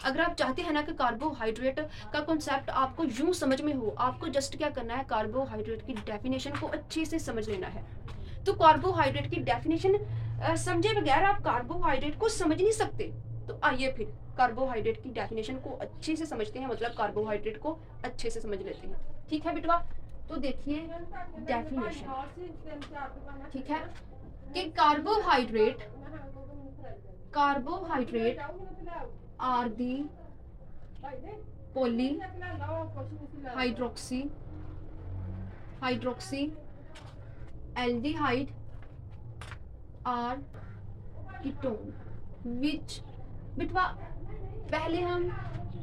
अगर आप चाहते हैं ना कि कार्बोहाइड्रेट का कॉन्सेप्ट आपको यूं समझ में हो, आपको जस्ट क्या करना है, कार्बोहाइड्रेट की डेफिनेशन को अच्छे से समझ लेना है। तो कार्बोहाइड्रेट की डेफिनेशन समझे बगैर आप कार्बोहाइड्रेट को समझ नहीं सकते। तो आइए फिर कार्बोहाइड्रेट की डेफिनेशन को अच्छे से समझते हैं, मतलब कार्बोहाइड्रेट को अच्छे से समझ लेते हैं। ठीक है बिटवा, तो देखिए डेफिनेशन, ठीक है, कि carbohydrate are the poly hydroxy aldehyde or ketone which, बिटवा पहले हम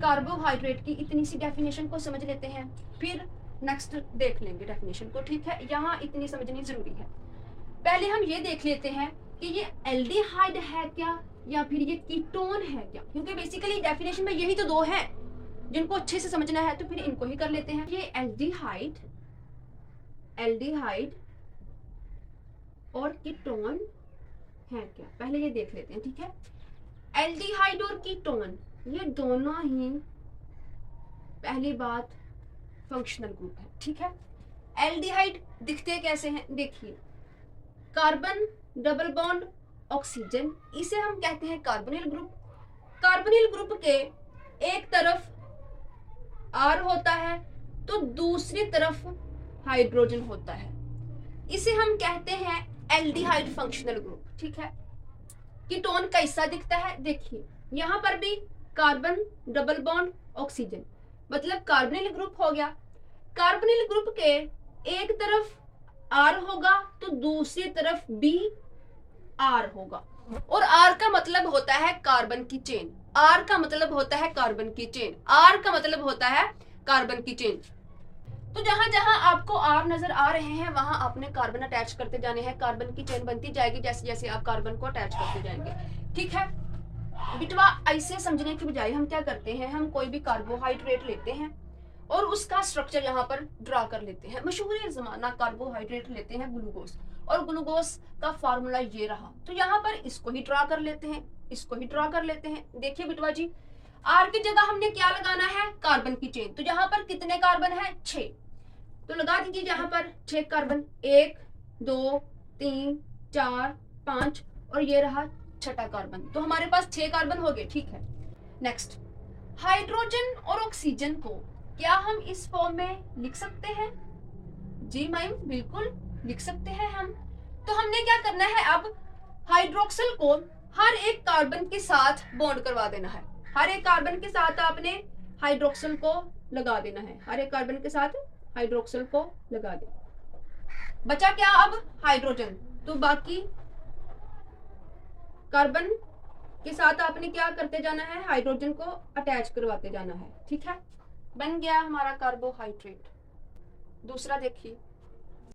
कार्बोहाइड्रेट की इतनी सी डेफिनेशन को समझ लेते हैं, फिर नेक्स्ट देख लेंगे डेफिनेशन को। ठीक है, यहाँ इतनी समझनी जरूरी है। पहले हम ये देख लेते हैं कि ये एल्डिहाइड है क्या या फिर ये कीटोन है क्या, क्योंकि बेसिकली डेफिनेशन में यही तो दो हैं जिनको अच्छे से समझना है, तो फिर इनको ही कर लेते हैं। ये एल्डिहाइड और कीटोन है क्या, पहले ये देख लेते हैं। ठीक है, एल्डिहाइड और कीटोन ये दोनों ही, पहली बात, फंक्शनल ग्रुप है। ठीक है, एल्डिहाइड दिखते कैसे हैं, देखिए, कार्बन डबल बॉन्ड ऑक्सीजन, इसे हम कहते हैं कार्बोनिल ग्रुप। कार्बोनिल ग्रुप के एक तरफ R होता है तो दूसरी तरफ हाइड्रोजन होता है, इसे हम कहते हैं एल्डिहाइड फंक्शनल ग्रुप। ठीक है, कीटोन कैसा दिखता है, देखिए यहाँ पर भी कार्बन डबल बॉन्ड ऑक्सीजन, मतलब कार्बोनिल ग्रुप हो गया। कार्बोनिल ग्रुप के एक तरफ R होगा तो दूसरी तरफ भी R होगा, और R का मतलब होता है कार्बन की चेन। R का मतलब होता है कार्बन की चेन, R का मतलब होता है कार्बन की चेन। तो जहां जहां आपको R नजर आ रहे हैं वहां आपने कार्बन अटैच करते जाने हैं, कार्बन की चेन बनती जाएगी जैसे जैसे आप कार्बन को अटैच करते जाएंगे। ठीक है बिटवा, ऐसे समझने की बजाय हम क्या करते हैं, हम कोई भी कार्बोहाइड्रेट लेते हैं और उसका स्ट्रक्चर यहाँ पर ड्रा कर लेते हैं। मशहूर जमाना कार्बोहाइड्रेट लेते हैं ग्लूकोज, और ग्लूकोज का फार्मूला ये रहा, तो यहाँ पर इसको ही ड्रा कर लेते हैं, इसको ही ड्रा कर लेते हैं। देखिए बिटवा जी, आर की जगह हमने क्या लगाना है, कार्बन की चेन। तो यहाँ पर कितने कार्बन है, 6, तो लगा दीजिए यहाँ पर 6 कार्बन, 1 2 3 4 5, और ये रहा छठा कार्बन, तो हमारे पास 6 कार्बन हो गए। ठीक है, नेक्स्ट, हाइड्रोजन और ऑक्सीजन को क्या हम इस फॉर्म में लिख सकते हैं, जी मैम बिल्कुल लिख सकते हैं हम। तो हमने क्या करना है, अब हाइड्रोक्सिल को हर एक कार्बन के साथ बॉन्ड करवा देना है, हर एक कार्बन के साथ आपने हाइड्रोक्सिल को लगा देना है, हर एक कार्बन के साथ हाइड्रोक्सिल को लगा दे। बचा क्या अब, हाइड्रोजन, तो बाकी कार्बन के साथ आपने क्या करते जाना है, हाइड्रोजन को अटैच करवाते जाना है। ठीक है, बन गया हमारा कार्बोहाइड्रेट। दूसरा देखिए,